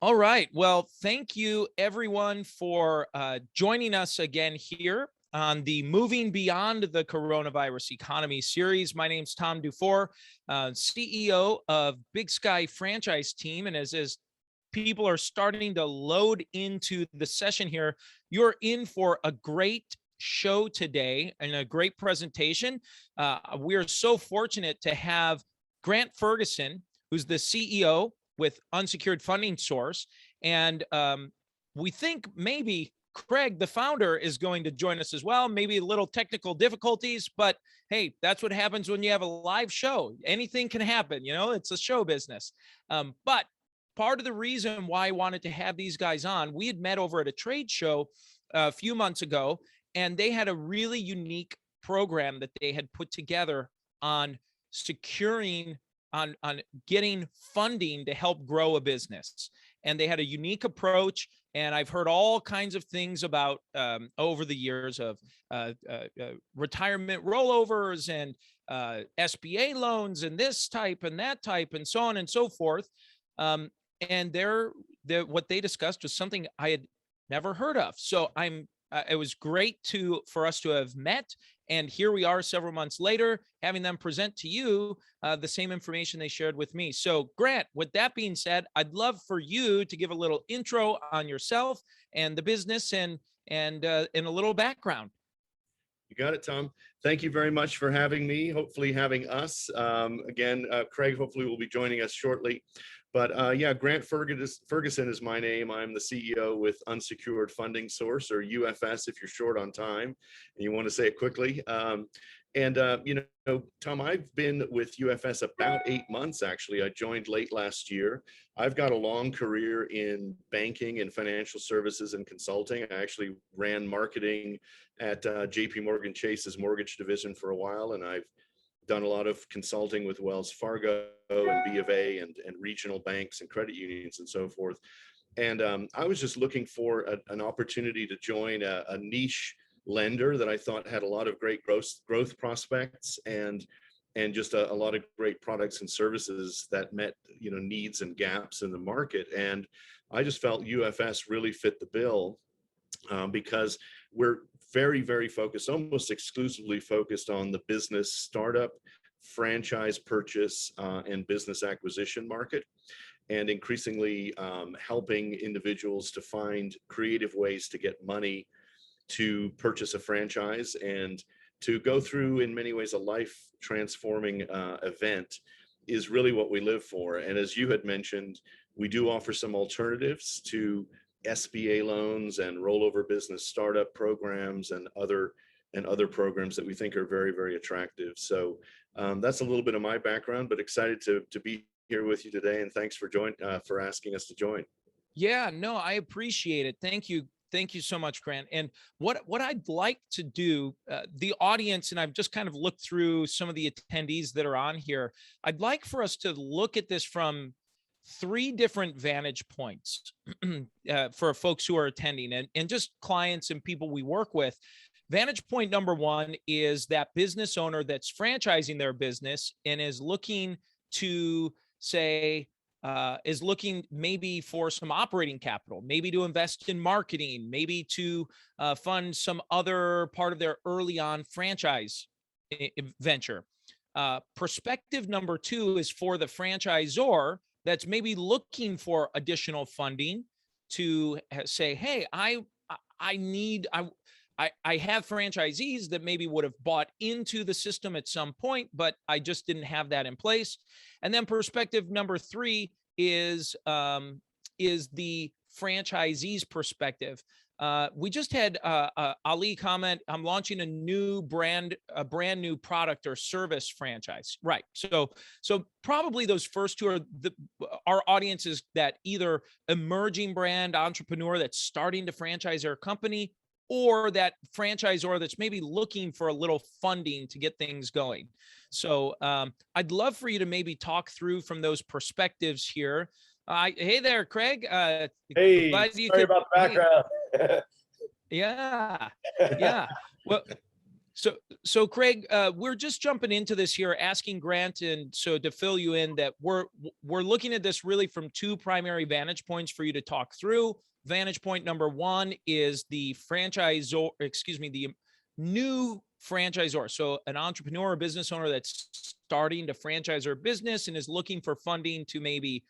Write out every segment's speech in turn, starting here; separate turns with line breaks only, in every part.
All right. Well, thank you everyone for joining us again here on the Moving Beyond the Coronavirus Economy series. My name's Tom Dufore, CEO of Big Sky Franchise Team. And as people are starting to load into the session here, you're in for a great show today and a great presentation. We're so fortunate to have Grant Ferguson, who's the CEO with Unsecured Funding Source. And we think maybe Craig, the founder, is going to join us as well. Maybe a little technical difficulties, but hey, that's what happens when you have a live show. Anything can happen, it's a show business. But part of the reason why I wanted to have these guys on, we had met over at a trade show a few months ago, and they had a really unique program that they had put together on securing on getting funding to help grow a business. And they had a unique approach. And I've heard all kinds of things about over the years of retirement rollovers and SBA loans and this type and that type and so on and so forth. And what they discussed was something I had never heard of. So it was great for us to have met. And here we are several months later, having them present to you the same information they shared with me. So Grant, with that being said, I'd love for you to give a little intro on yourself and the business and a little background.
You got it, Tom. Thank you very much for having me, hopefully having us. Again, Craig hopefully will be joining us shortly. But yeah, Grant Ferguson is my name. I'm the CEO with Unsecured Funding Source, or UFS if you're short on time and you want to say it quickly. Tom, I've been with UFS about 8 months, actually. I joined late last year. I've got a long career in banking and financial services and consulting. I actually ran marketing at JP Morgan Chase's mortgage division for a while, and I've done a lot of consulting with Wells Fargo and B of A and regional banks and credit unions and so forth. And I was just looking for an opportunity to join a niche lender that I thought had a lot of great growth prospects and just a lot of great products and services that met needs and gaps in the market. And I just felt UFS really fit the bill because we're very, very focused, almost exclusively focused on the business startup, franchise purchase, and business acquisition market, and increasingly helping individuals to find creative ways to get money to purchase a franchise and to go through, in many ways, a life transforming event is really what we live for. And as you had mentioned, we do offer some alternatives to SBA loans and rollover business startup programs and other programs that we think are very, very attractive. So that's a little bit of my background, but excited to be here with you today. And thanks for asking us to join.
Yeah, no, I appreciate it. Thank you. Thank you so much, Grant. And what I'd like to do, the audience, and I've just kind of looked through some of the attendees that are on here, I'd like for us to look at this from 3 different vantage points for folks who are attending and just clients and people we work with. Vantage point number 1 is that business owner that's franchising their business and is looking to say, is looking maybe for some operating capital, maybe to invest in marketing, maybe to fund some other part of their early on franchise venture. Perspective number 2 is for the franchisor that's maybe looking for additional funding to say, hey, I have franchisees that maybe would have bought into the system at some point, but I just didn't have that in place. And then perspective number 3 is the franchisee's perspective. We just had Ali comment, I'm launching a brand new product or service franchise. Right. So probably those first 2 are our audiences that either emerging brand entrepreneur that's starting to franchise their company, or that franchisor that's maybe looking for a little funding to get things going. So I'd love for you to maybe talk through from those perspectives here. Hey there, Craig.
Hey, sorry about the background.
Yeah. Well, So Craig, we're just jumping into this here, asking Grant, and so to fill you in, that we're looking at this really from two primary vantage points for you to talk through. Vantage point number one is the franchisor, the new franchisor. So an entrepreneur or business owner that's starting to franchise their business and is looking for funding to maybe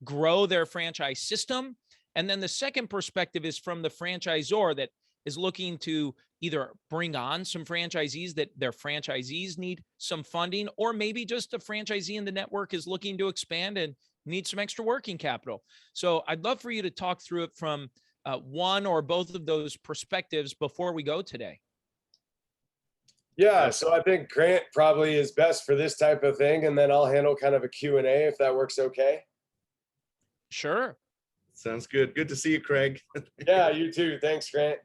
grow their franchise system. And then the second perspective is from the franchisor that is looking to either bring on some franchisees that their franchisees need some funding, or maybe just a franchisee in the network is looking to expand and need some extra working capital. So I'd love for you to talk through it from one or both of those perspectives before we go today.
Yeah, so I think Grant probably is best for this type of thing, and then I'll handle kind of a Q&A if that works okay.
Sure.
Sounds good. Good to see you, Craig.
Yeah, you too. Thanks, Grant.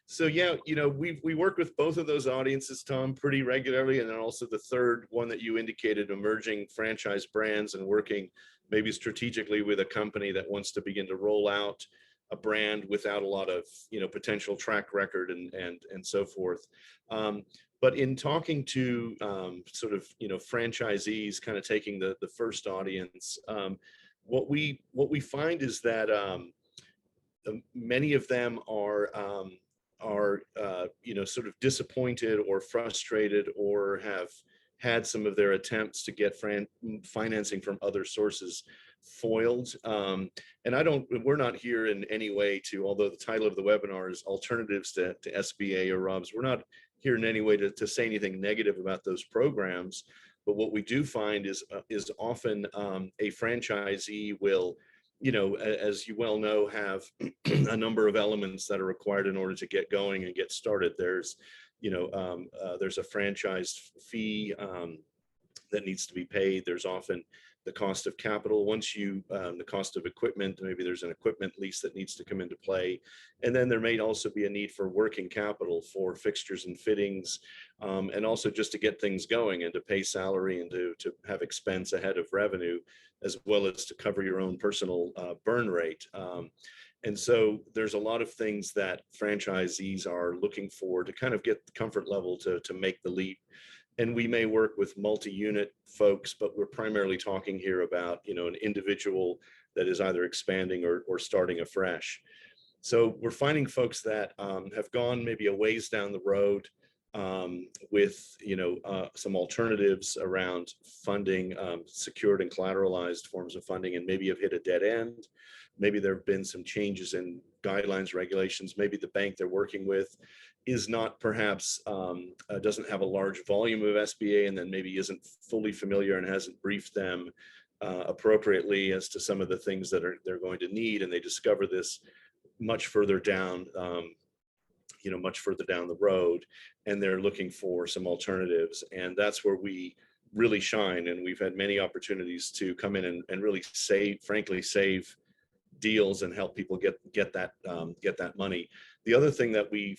So yeah, we work with both of those audiences, Tom, pretty regularly, and then also the third one that you indicated, emerging franchise brands and working maybe strategically with a company that wants to begin to roll out a brand without a lot of potential track record and so forth. But in talking to sort of franchisees, kind of taking the first audience, what we find is that many of them are sort of disappointed or frustrated, or have had some of their attempts to get financing from other sources foiled. And we're not here in any way to, although the title of the webinar is Alternatives to SBA or ROBS, we're not here in any way to say anything negative about those programs. But what we do find is often a franchisee will, as you well know, have a number of elements that are required in order to get going and get started. There's a franchise fee that needs to be paid. There's often the cost of capital. Once the cost of equipment, maybe there's an equipment lease that needs to come into play. And then there may also be a need for working capital for fixtures and fittings, and also just to get things going and to pay salary and to have expense ahead of revenue, as well as to cover your own personal burn rate. And so there's a lot of things that franchisees are looking for to kind of get the comfort level to make the leap. And we may work with multi-unit folks, but we're primarily talking here about, an individual that is either expanding or starting afresh. So we're finding folks that have gone maybe a ways down the road with, some alternatives around funding, secured and collateralized forms of funding, and maybe have hit a dead end. Maybe there have been some changes in guidelines, regulations. Maybe the bank they're working with is not perhaps doesn't have a large volume of SBA, and then maybe isn't fully familiar and hasn't briefed them appropriately as to some of the things that they're going to need, and they discover this much further down, much further down the road, and they're looking for some alternatives. And that's where we really shine, and we've had many opportunities to come in and really save deals and help people get that money. The other thing that we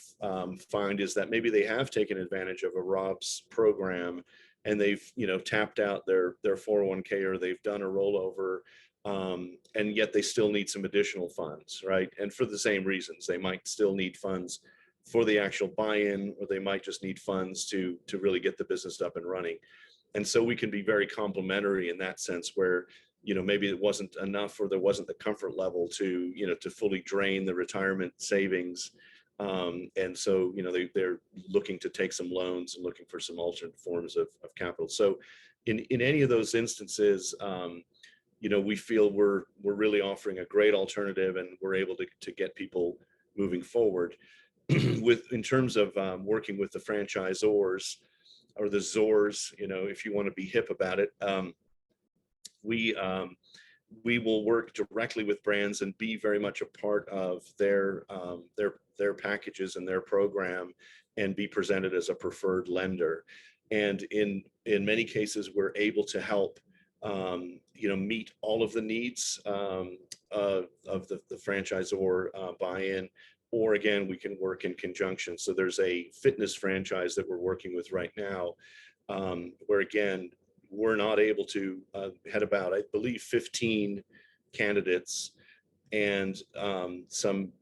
find is that maybe they have taken advantage of a ROBS program, and they've tapped out their 401k, or they've done a rollover, and yet they still need some additional funds, right? And for the same reasons, they might still need funds for the actual buy-in, or they might just need funds to really get the business up and running. And so we can be very complementary in that sense, where maybe it wasn't enough, or there wasn't the comfort level to to fully drain the retirement savings, and so they're looking to take some loans and looking for some alternate forms of capital. So in any of those instances, we feel we're really offering a great alternative, and we're able to get people moving forward. In terms of working with the franchisors, or the ZORs, if you want to be hip about it, we will work directly with brands and be very much a part of their packages and their program, and be presented as a preferred lender. And in many cases, we're able to help meet all of the needs of the franchisor buy-in, or again, we can work in conjunction. So there's a fitness franchise that we're working with right now, where again, we're not able to had about, I believe, 15 candidates, and some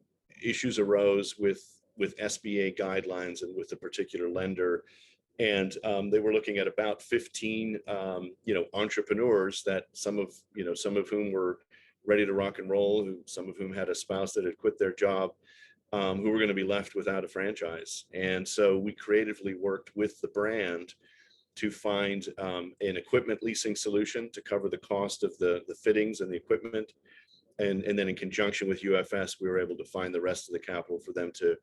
issues arose with with SBA guidelines and with a particular lender. And they were looking at about 15, entrepreneurs that some of whom were ready to rock and roll, some of whom had a spouse that had quit their job, who were going to be left without a franchise. And so we creatively worked with the brand to find an equipment leasing solution to cover the cost of the fittings and the equipment. And then in conjunction with UFS, we were able to find the rest of the capital for them to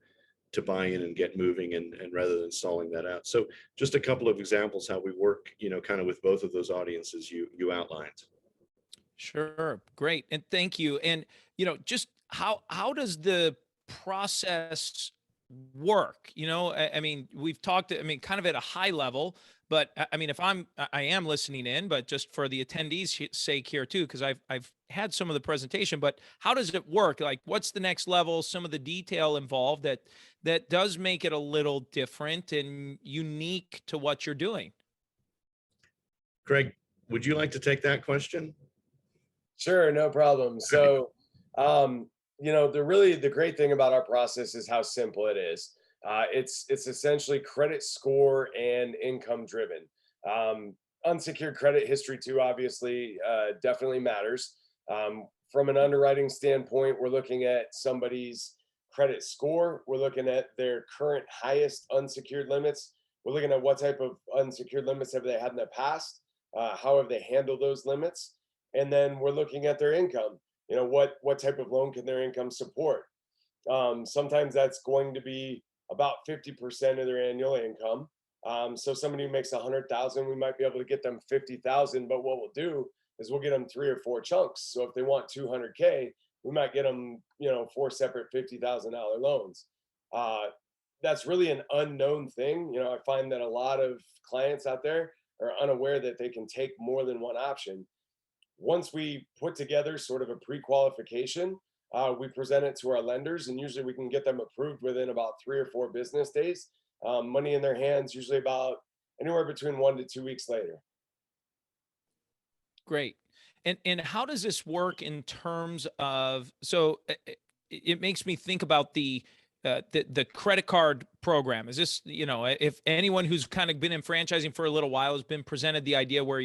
buy in and get moving, and rather than stalling that out. So just a couple of examples how we work, kind of with both of those audiences you outlined.
Sure. Great. And thank you. And, just how does the process work? I mean, we've talked, kind of at a high level, but I mean, I am listening in, but just for the attendees' sake here too, because I've had some of the presentation, but how does it work? Like, what's the next level? Some of the detail involved that does make it a little different and unique to what you're doing.
Greg, would you like to take that question?
Sure, no problem. So, the great thing about our process is how simple it is. It's essentially credit score and income driven. Unsecured credit history too, obviously, definitely matters. From an underwriting standpoint, we're looking at somebody's credit score. We're looking at their current highest unsecured limits. We're looking at what type of unsecured limits have they had in the past. How have they handled those limits? And then we're looking at their income. What type of loan can their income support? Sometimes that's going to be about 50% of their annual income. So somebody who makes 100,000, we might be able to get them 50,000. But what we'll do is we'll get them 3 or 4 chunks. So if they want 200K, we might get them, 4 separate $50,000 loans. That's really an unknown thing. I find that a lot of clients out there are unaware that they can take more than one option. Once we put together sort of a pre-qualification, we present it to our lenders, and usually we can get them approved within about 3 or 4 business days. Money in their hands, usually about anywhere between 1 to 2 weeks later.
Great. And how does this work in terms of, so it makes me think about the credit card program. Is this, if anyone who's kind of been in franchising for a little while has been presented the idea where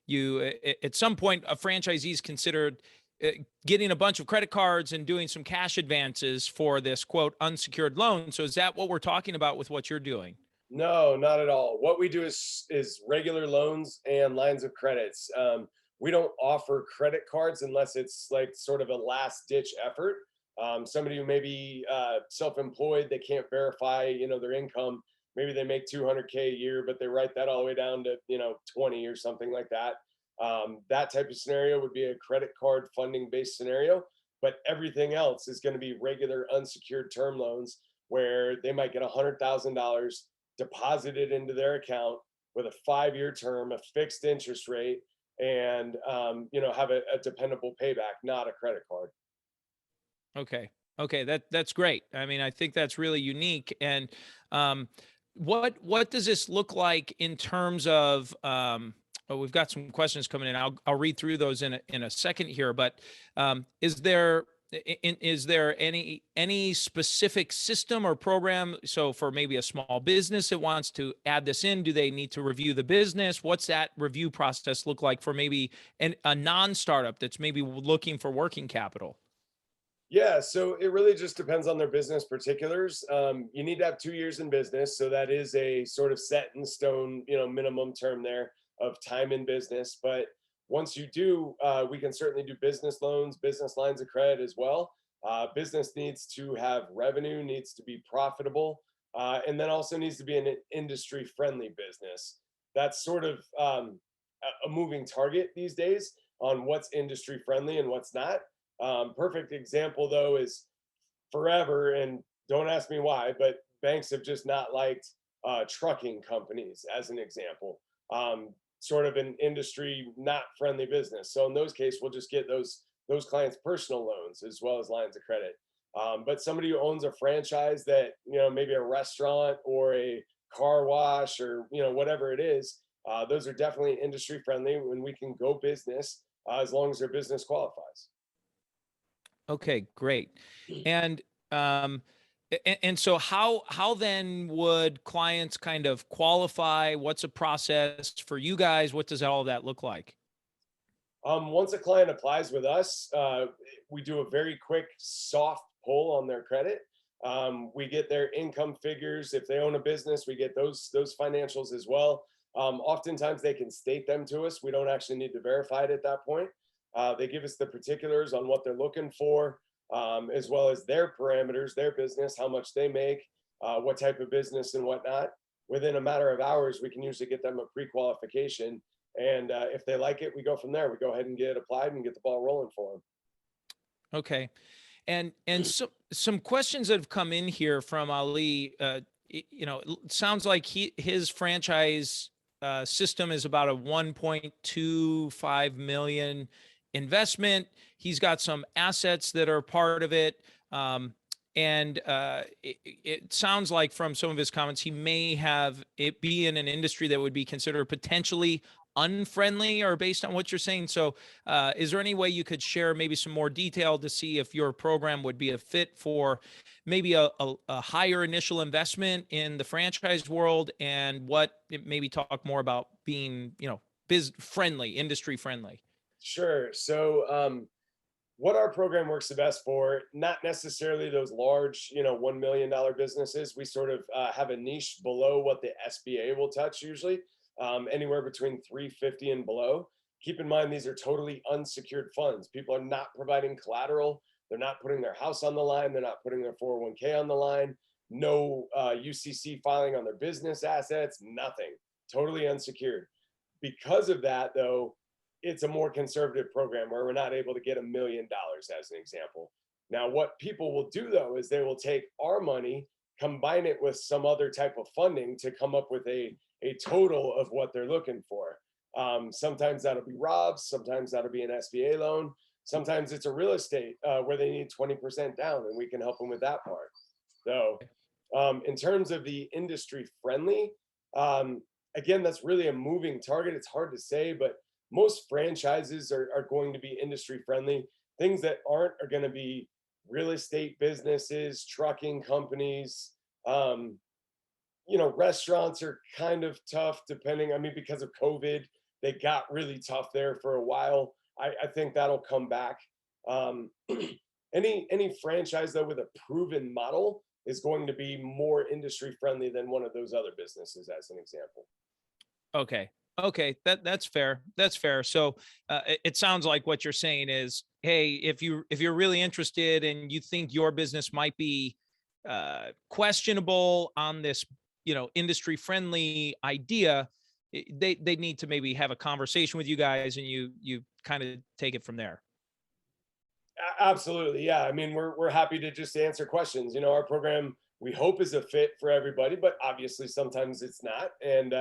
you at some point a franchisee is considered getting a bunch of credit cards and doing some cash advances for this quote unsecured loan. So is that what we're talking about with what you're doing?
No, not at all. What we do is regular loans and lines of credits. We don't offer credit cards unless it's like sort of a last ditch effort. Somebody who may be self-employed, they can't verify, their income. Maybe they make 200K a year, but they write that all the way down to, 20 or something like that. That type of scenario would be a credit card funding based scenario, but everything else is going to be regular unsecured term loans where they might get $100,000 deposited into their account with a 5-year term, a fixed interest rate, and have a dependable payback, not a credit card.
Okay. That's great. I mean, I think that's really unique. And what does this look like in terms of? We've got some questions coming in. I'll read through those in a second here. But is there any specific system or program? So for maybe a small business that wants to add this in, do they need to review the business? What's that review process look like for maybe a non-startup that's maybe looking for working capital?
Yeah, so it really just depends on their business particulars. You need to have 2 years in business, so that is a sort of set in stone, minimum term there of time in business. But once you do, we can certainly do business loans, business lines of credit as well. Business needs to have revenue, needs to be profitable, and then also needs to be an industry-friendly business. That's sort of a moving target these days on what's industry-friendly and what's not. Perfect example though is forever, and don't ask me why, but banks have just not liked trucking companies as an example. Sort of an industry not friendly business. So in those cases, we'll just get those clients personal loans as well as lines of credit. But somebody who owns a franchise that, maybe a restaurant or a car wash or, whatever it is, those are definitely industry friendly when we can go business as long as their business qualifies.
Okay, great. And And so how then would clients kind of qualify? What's a process for you guys? What does all of that look like?
Once a client applies with us, we do a very quick soft pull on their credit. We get their income figures. If they own a business, we get those financials as well. Oftentimes they can state them to us. We don't actually need to verify it at that point. They give us the particulars on what they're looking for, as well as their parameters, their business, how much they make, what type of business and whatnot. Within a matter of hours, we can usually get them a pre-qualification. And if they like it, we go from there. We go ahead and get applied and get the ball rolling for them.
Okay. And so some questions that have come in here from Ali, it sounds like his franchise system is about a 1.25 million investment. He's got some assets that are part of it. It sounds like from some of his comments, he may have it be in an industry that would be considered potentially unfriendly, or based on what you're saying. So is there any way you could share maybe some more detail to see if your program would be a fit for maybe a higher initial investment in the franchise world, and what it maybe talk more about being, biz friendly, industry friendly?
Sure. So what our program works the best for, not necessarily those large, $1 million businesses. We sort of have a niche below what the SBA will touch usually. Anywhere between 350 and below. Keep in mind, these are totally unsecured funds. People are not providing collateral. They're not putting their house on the line. They're not putting their 401k on the line. No UCC filing on their business assets, nothing. Totally unsecured. Because of that, though, it's a more conservative program where we're not able to get $1 million as an example. Now, what people will do, though, is they will take our money, combine it with some other type of funding to come up with a total of what they're looking for. Sometimes that'll be ROBS, sometimes that'll be an SBA loan, sometimes it's a real estate where they need 20% down, and we can help them with that part. So in terms of the industry friendly, again, that's really a moving target. It's hard to say, but most franchises are going to be industry friendly. Things that aren't are going to be real estate businesses, trucking companies, restaurants are kind of tough depending, because of COVID, they got really tough there for a while. I think that'll come back. Any franchise though with a proven model is going to be more industry friendly than one of those other businesses, as an example.
Okay. That's fair. That's fair. So it sounds like what you're saying is, hey, if you're really interested and you think your business might be questionable on this, industry friendly idea, they need to maybe have a conversation with you guys, and you kind of take it from there.
Absolutely. Yeah. We're happy to just answer questions. Our program, we hope, is a fit for everybody, but obviously sometimes it's not. And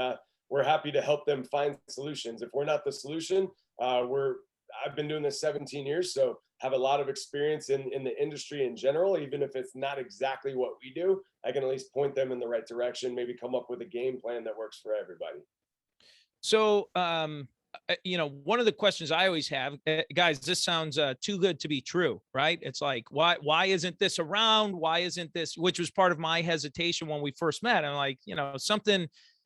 we're happy to help them find solutions. If we're not the solution, I've been doing this 17 years, so have a lot of experience in the industry in general. Even if it's not exactly what we do, I can at least point them in the right direction, maybe come up with a game plan that works for everybody.
So, one of the questions I always have, guys, this sounds too good to be true, right? It's like, why isn't this around? Why isn't this, which was part of my hesitation when we first met. I'm like,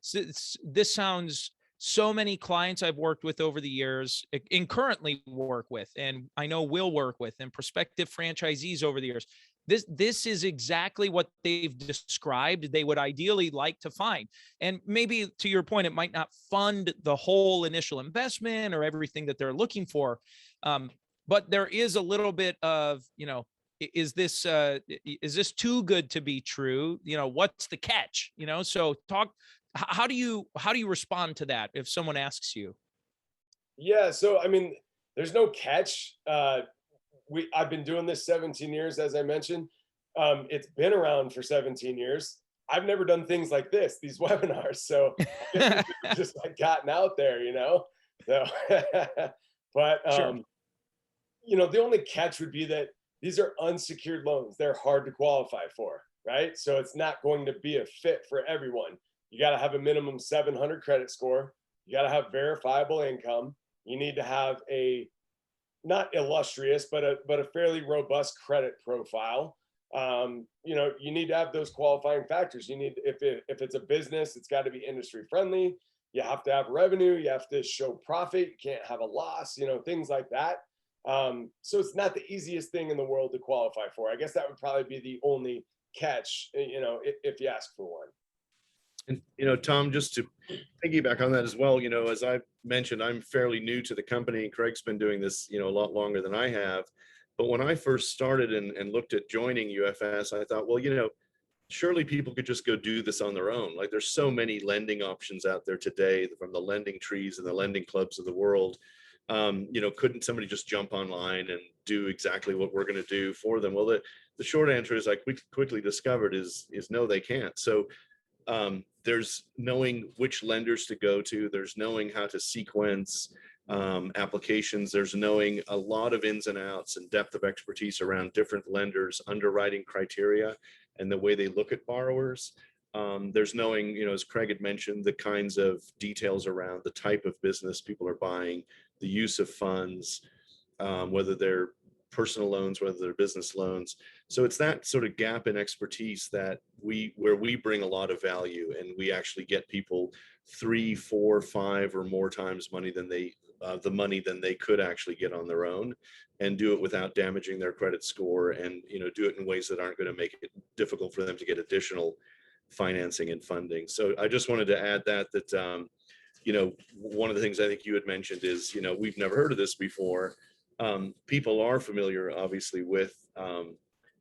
this sounds, so many clients I've worked with over the years and currently work with, and I know will work with, and prospective franchisees over the years. This is exactly what they've described they would ideally like to find. And maybe to your point, it might not fund the whole initial investment or everything that they're looking for. But there is a little bit of, is this too good to be true? What's the catch? So how do you respond to that if someone asks you?
Yeah. So, there's no catch. I've been doing this 17 years, as I mentioned. It's been around for 17 years. I've never done things like this, these webinars. So it's just like gotten out there, So, but,
Sure.
the only catch would be that these are unsecured loans. They're hard to qualify for, right? So it's not going to be a fit for everyone. You got to have a minimum 700 credit score. You got to have verifiable income. You need to have a, not illustrious, but a fairly robust credit profile. You need to have those qualifying factors. You need, if it's a business, it's got to be industry friendly. You have to have revenue. You have to show profit. You can't have a loss, things like that. So it's not the easiest thing in the world to qualify for. I guess that would probably be the only catch, if you ask for one.
And, Tom, just to piggyback on that as well, as I mentioned, I'm fairly new to the company. Craig's been doing this, a lot longer than I have. But when I first started and looked at joining UFS, I thought, well, surely people could just go do this on their own. Like, there's so many lending options out there today, from the lending trees and the lending clubs of the world. Couldn't somebody just jump online and do exactly what we're going to do for them? Well, the short answer is, I quickly discovered, is no, they can't. So there's knowing which lenders to go to. There's knowing how to sequence applications. There's knowing a lot of ins and outs and depth of expertise around different lenders, underwriting criteria, and the way they look at borrowers. There's knowing, as Craig had mentioned, the kinds of details around the type of business people are buying, the use of funds, whether they're personal loans, whether they're business loans. So it's that sort of gap in expertise where we bring a lot of value, and we actually get people 3, 4, 5 or more times the money than they could actually get on their own, and do it without damaging their credit score, and do it in ways that aren't going to make it difficult for them to get additional financing and funding. So I just wanted to add that one of the things I think you had mentioned is, we've never heard of this before. People are familiar, obviously, with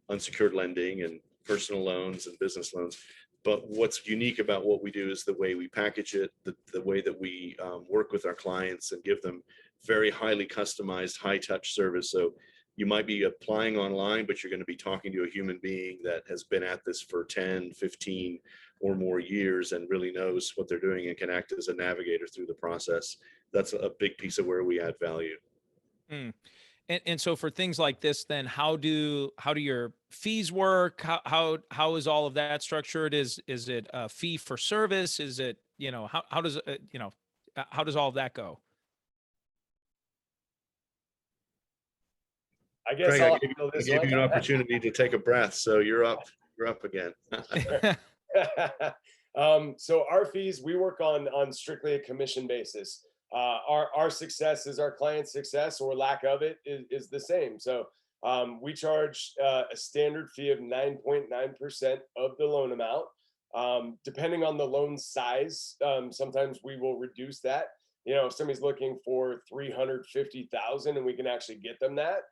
unsecured lending and personal loans and business loans. But what's unique about what we do is the way we package it, the way that we work with our clients and give them very highly customized, high touch service. So you might be applying online, but you're going to be talking to a human being that has been at this for 10, 15 or more years and really knows what they're doing and can act as a navigator through the process. That's a big piece of where we add value.
Mm. And so for things like this, then how do your fees work? How is all of that structured? Is it a fee for service? Is it, how does how does all of that go?
I guess
Craig, I gave you an opportunity to take a breath, so you're up again.
So our fees, we work on strictly a commission basis. Our success is our client's success, or lack of it is the same. So we charge a standard fee of 9.9% of the loan amount. Depending on the loan size, sometimes we will reduce that. If somebody's looking for $350,000 and we can actually get them that,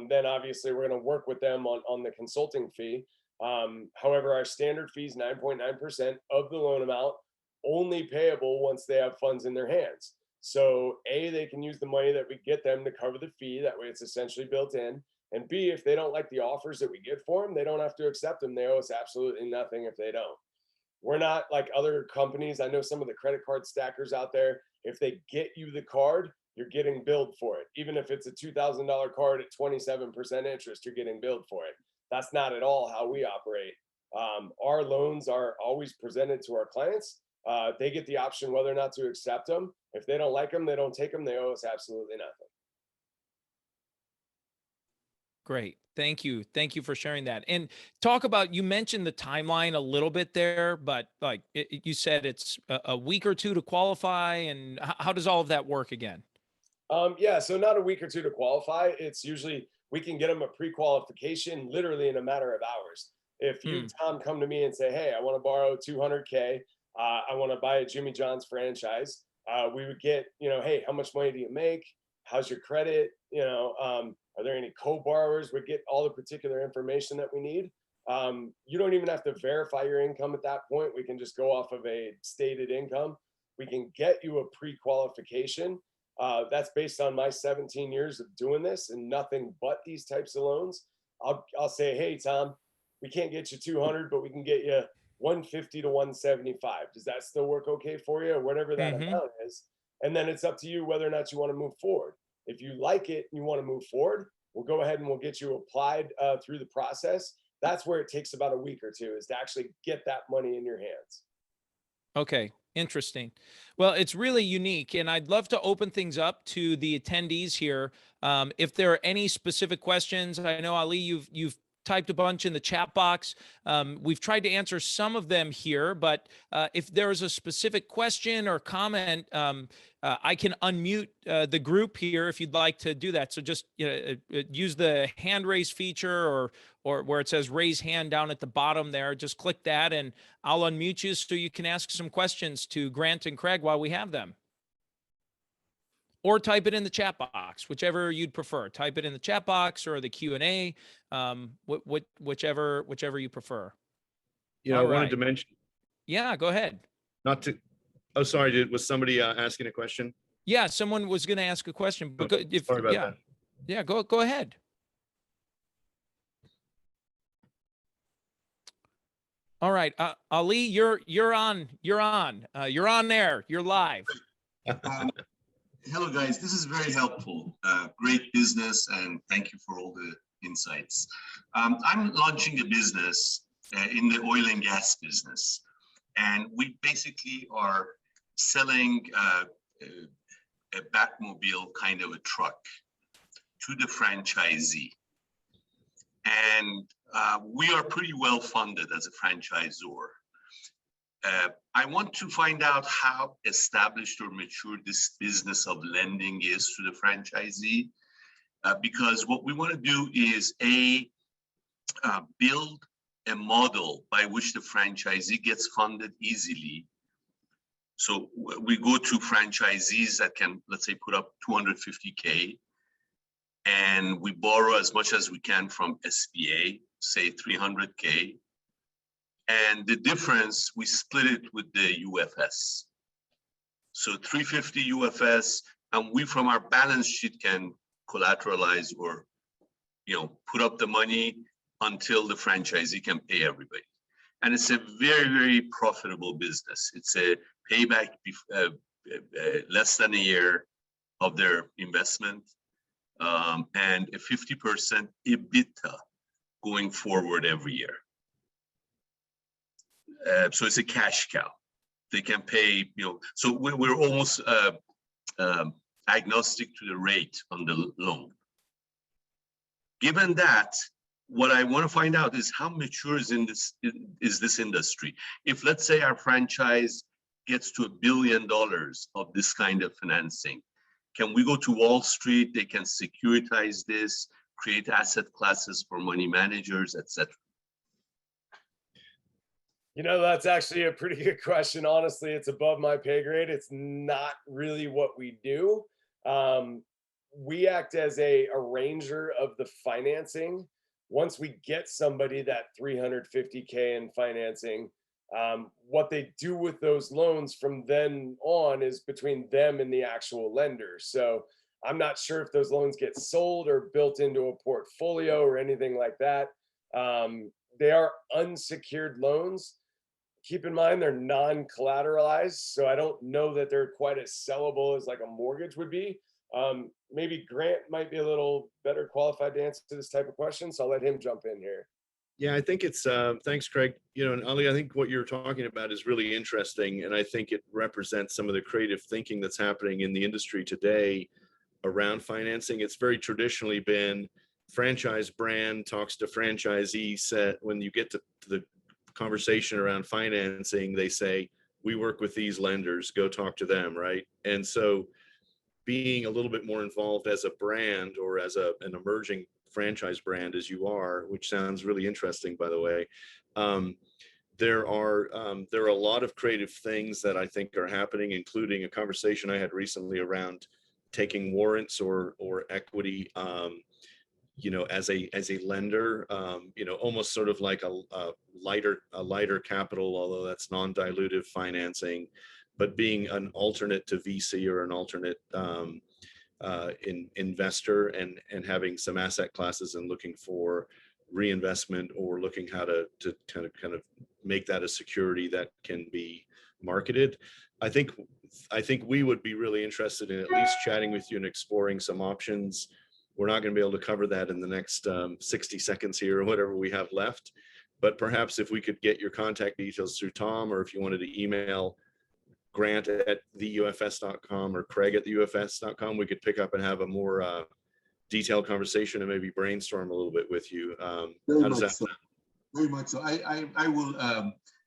then obviously we're going to work with them on the consulting fee. However, our standard fee is 9.9% of the loan amount, only payable once they have funds in their hands. So A, they can use the money that we get them to cover the fee. That way it's essentially built in. And B, if they don't like the offers that we get for them, they don't have to accept them. They owe us absolutely nothing if they don't. We're not like other companies. I know some of the credit card stackers out there. If they get you the card, you're getting billed for it. Even if it's a $2,000 card at 27% interest, you're getting billed for it. That's not at all how we operate. Our loans are always presented to our clients. They get the option whether or not to accept them. If they don't like them, they don't take them. They owe us absolutely nothing.
Great. Thank you. Thank you for sharing that. And talk about, you mentioned the timeline a little bit there, but like you said, it's a week or two to qualify. And how does all of that work again?
Yeah, so not a week or two to qualify. It's usually, we can get them a pre-qualification literally in a matter of hours. If you, Tom, come to me and say, hey, I want to borrow $200K, I want to buy a Jimmy John's franchise, we would get, hey, how much money do you make? How's your credit? Are there any co-borrowers? We get all the particular information that we need. You don't even have to verify your income at that point. We can just go off of a stated income. We can get you a pre-qualification. That's based on my 17 years of doing this and nothing but these types of loans. I'll say, hey, Tom, we can't get you 200, but we can get you 150 to 175. Does that still work okay for you, or whatever that amount is? And then it's up to you whether or not you want to move forward. If you like it and you want to move forward, we'll go ahead and we'll get you applied through the process. That's where it takes about a week or two, is to actually get that money in your hands.
Okay. Interesting. Well, it's really unique, and I'd love to open things up to the attendees here. If there are any specific questions, I know Ali, you've typed a bunch in the chat box. We've tried to answer some of them here, but if there's a specific question or comment, I can unmute the group here if you'd like to do that. So just use the hand raise feature or where it says raise hand down at the bottom there. Just click that and I'll unmute you so you can ask some questions to Grant and Craig while we have them. Or type it in the chat box, whichever you'd prefer. Type it in the chat box or the Q&A, whichever you prefer.
You know, I wanted to mention.
Yeah, go ahead.
Not to. Oh, sorry. Was somebody asking a question?
Yeah, someone was going to ask a question. But
sorry about that.
Yeah, go ahead. All right, Ali, you're on there. You're live.
Hello, guys. This is very helpful. Great business, and thank you for all the insights. I'm launching a business in the oil and gas business, and we basically are selling a Batmobile kind of a truck to the franchisee. And we are pretty well funded as a franchisor. I want to find out how established or mature this business of lending is to the franchisee, because what we want to do is build a model by which the franchisee gets funded easily. So we go to franchisees that can, let's say, put up 250K, and we borrow as much as we can from SBA, say 300K. And the difference, we split it with the UFS. So 350 UFS, and we from our balance sheet can collateralize or, put up the money until the franchisee can pay everybody. And it's a very, very profitable business. It's a payback less than a year of their investment, and a 50% EBITDA going forward every year. So it's a cash cow. They can pay, so we're almost agnostic to the rate on the loan. Given that, what I want to find out is how mature is this industry. If, let's say, our franchise gets to $1 billion of this kind of financing, can we go to Wall Street? They can securitize this, create asset classes for money managers, etc.
That's actually a pretty good question. Honestly, it's above my pay grade. It's not really what we do. We act as a arranger of the financing. Once we get somebody that 350K in financing, what they do with those loans from then on is between them and the actual lender. So I'm not sure if those loans get sold or built into a portfolio or anything like that. They are unsecured loans. Keep in mind, they're non-collateralized, so I don't know that they're quite as sellable as like a mortgage would be. Maybe Grant might be a little better qualified to answer this type of question, so I'll let him jump in here.
Yeah, I think it's, thanks, Craig. And Ali, I think what you're talking about is really interesting, and I think it represents some of the creative thinking that's happening in the industry today around financing. It's very traditionally been franchise brand talks to franchisee set. When you get to the conversation around financing, they say, we work with these lenders, go talk to them, right? And so being a little bit more involved as a brand or as an emerging franchise brand as you are, which sounds really interesting, by the way, there are a lot of creative things that I think are happening, including a conversation I had recently around taking warrants or equity, as a lender, almost sort of like a lighter capital, although that's non-dilutive financing, but being an alternate to VC or an alternate investor and having some asset classes and looking for reinvestment or looking how to kind of make that a security that can be marketed. I think we would be really interested in at least chatting with you and exploring some options. We're not going to be able to cover that in the next 60 seconds here or whatever we have left. But perhaps if we could get your contact details through Tom, or if you wanted to email Grant at theufs.com or Craig at theufs.com, we could pick up and have a more detailed conversation and maybe brainstorm a little bit with you.
Very
How does
much
that
so. Very much so. I will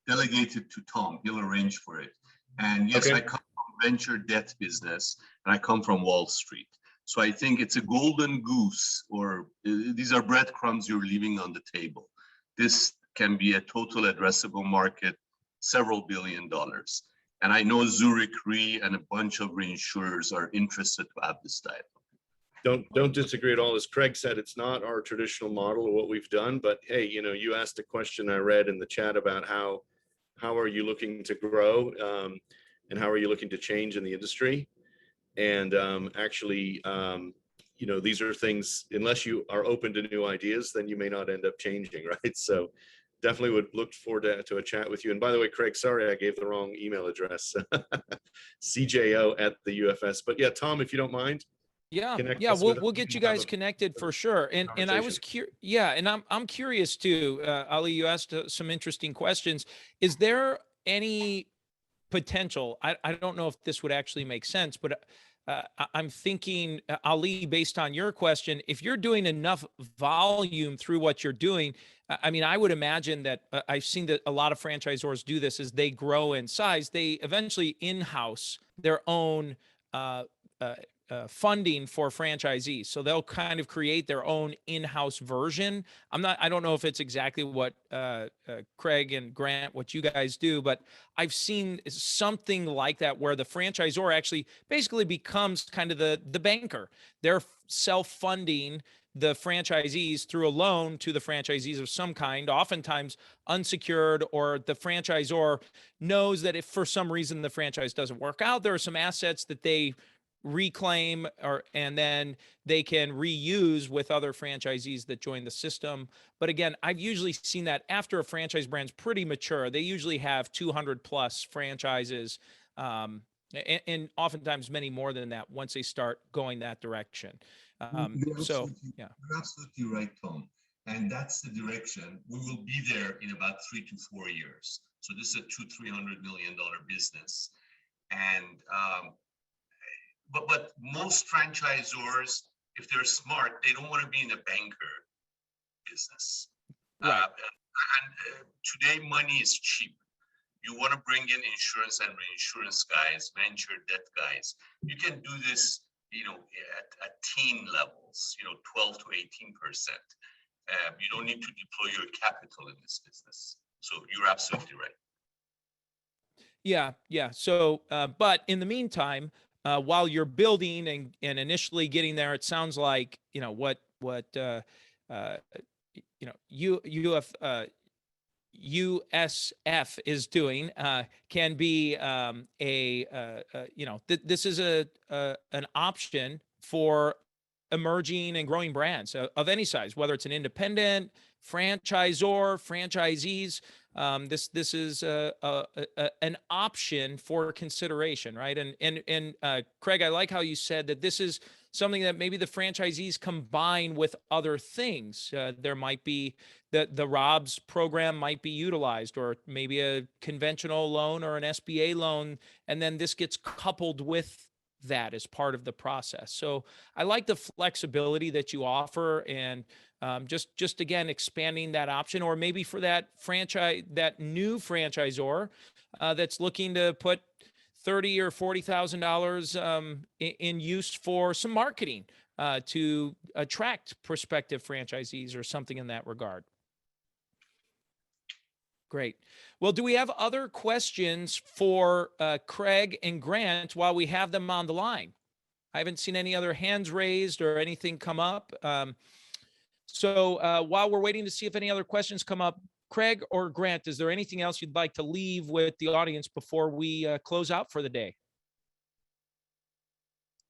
delegate it to Tom. He'll arrange for it. And yes,
Okay.
I come from venture debt business, and I come from Wall Street. So I think it's a golden goose, or these are breadcrumbs you're leaving on the table. This can be a total addressable market, several $1 billion. And I know Zurich Re and a bunch of reinsurers are interested to have this dialogue.
Don't disagree at all. As Craig said, it's not our traditional model of what we've done, but hey, you know, you asked a question I read in the chat about how are you looking to grow, and how are you looking to change in the industry? And actually, you know, these are things, unless you are open to new ideas, then you may not end up changing, right? So definitely would look forward to a chat with you. And by the way, Craig, sorry, I gave the wrong email address, CJO@the UFS. But yeah, Tom, if you don't mind.
Yeah,
Connect
yeah,
us with
we'll
us.
get you
We'll have
guys
a
connected for sure. And I was yeah, and I'm curious too. Ali, you asked some interesting questions. Is there any potential? I don't know if this would actually make sense, but I'm thinking, Ali, based on your question, if you're doing enough volume through what you're doing, I mean, I would imagine that I've seen that a lot of franchisors do this as they grow in size, they eventually in-house their own funding for franchisees. So they'll kind of create their own in-house version. I don't know if it's exactly what Craig and Grant, what you guys do, but I've seen something like that where the franchisor actually basically becomes kind of the banker. They're self-funding the franchisees through a loan to the franchisees of some kind, oftentimes unsecured, or the franchisor knows that if for some reason the franchise doesn't work out, there are some assets that they reclaim and then they can reuse with other franchisees that join the system. But again, I've usually seen that after a franchise brand's pretty mature, they usually have 200 plus franchises, and oftentimes many more than that once they start going that direction. So yeah,
you're absolutely right, Tom. And that's the direction. We will be there in about 3 to 4 years. So this is a $200-300 million business. And but most franchisors, if they're smart, they don't want to be in a banker business.
right.
And today, money is cheap. You want to bring in insurance and reinsurance guys, venture debt guys. You can do this, you know, at teen levels, you know, 12 to 18%. You don't need to deploy your capital in this business. So you're absolutely right.
Yeah. So, but in the meantime, while you're building and initially getting there, it sounds like, you know, what you know, USF is doing can be you know, this is an option for emerging and growing brands of any size, whether it's an independent, franchisor, franchisees. This is an option for consideration, right? And Craig, I like how you said that this is something that maybe the franchisees combine with other things. There might be the ROBS program might be utilized, or maybe a conventional loan or an SBA loan, and then this gets coupled with that as part of the process. So I like the flexibility that you offer, and just again expanding that option, or maybe for that new franchisor that's looking to put $30,000 or $40,000 in use for some marketing to attract prospective franchisees or something in that regard. Great. Well, do we have other questions for Craig and Grant while we have them on the line? I haven't seen any other hands raised or anything come up. So while we're waiting to see if any other questions come up, Craig or Grant, is there anything else you'd like to leave with the audience before we close out for the day?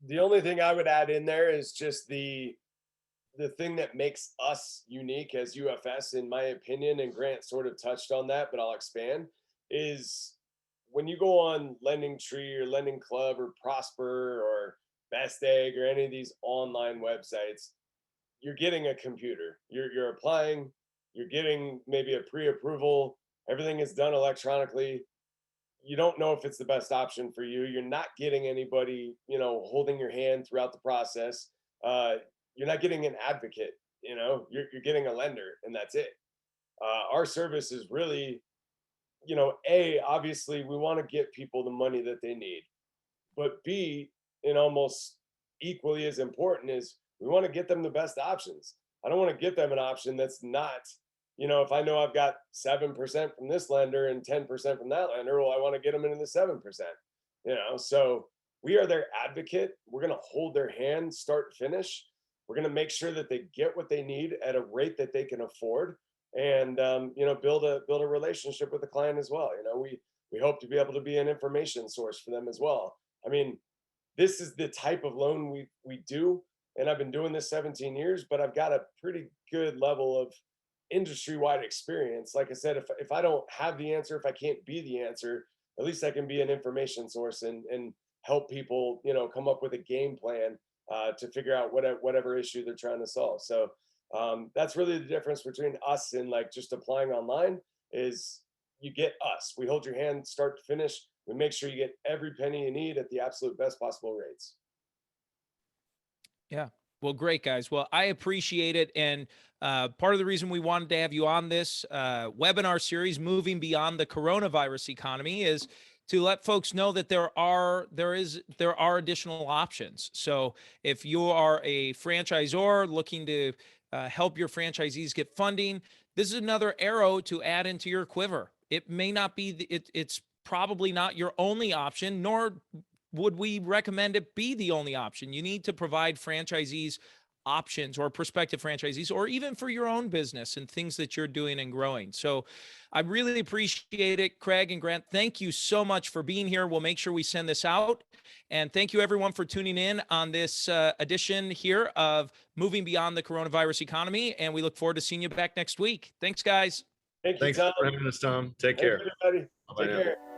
The only thing I would add in there is just the thing that makes us unique as UFS, in my opinion, and Grant sort of touched on that, but I'll expand, is when you go on Lending Tree or Lending Club or Prosper or Best Egg or any of these online websites, you're getting a computer. You're applying, you're getting maybe a pre-approval, everything is done electronically. You don't know if it's the best option for you. You're not getting anybody, you know, holding your hand throughout the process. you're not getting an advocate, you're getting a lender, and that's it. Our service is really, obviously we want to get people the money that they need, but B, and almost equally as important, is we want to get them the best options. I don't want to get them an option that's not, if I know I've got 7% from this lender and 10% from that lender, well, I want to get them into the 7%, so we are their advocate. We're going to hold their hand, start to finish. We're going to make sure that they get what they need at a rate that they can afford, and build a relationship with the client as well. We hope to be able to be an information source for them as well. I mean, this is the type of loan we do, and I've been doing this 17 years, but I've got a pretty good level of industry-wide experience. Like I said, if I don't have the answer, if I can't be the answer, at least I can be an information source and help people, come up with a game plan to figure out whatever issue they're trying to solve. So that's really the difference between us and like just applying online. Is you get us. We hold your hand start to finish. We make sure you get every penny you need at the absolute best possible rates.
Yeah. Well, great, guys. Well, I appreciate it. And part of the reason we wanted to have you on this webinar series, Moving Beyond the Coronavirus Economy, is to let folks know that there are additional options. So if you are a franchisor looking to help your franchisees get funding, this is another arrow to add into your quiver. It may not be, it's probably not your only option, nor would we recommend it be the only option. You need to provide franchisees options, or prospective franchisees, or even for your own business and things that you're doing and growing. So I really appreciate it. Craig and Grant, thank you so much for being here. We'll make sure we send this out. And thank you everyone for tuning in on this edition here of Moving Beyond the Coronavirus Economy. And we look forward to seeing you back next week. Thanks, guys.
Thank you,
Thanks
Tom.
for having us, Tom. Take care.
Everybody.
Bye-bye
Take
now.
care.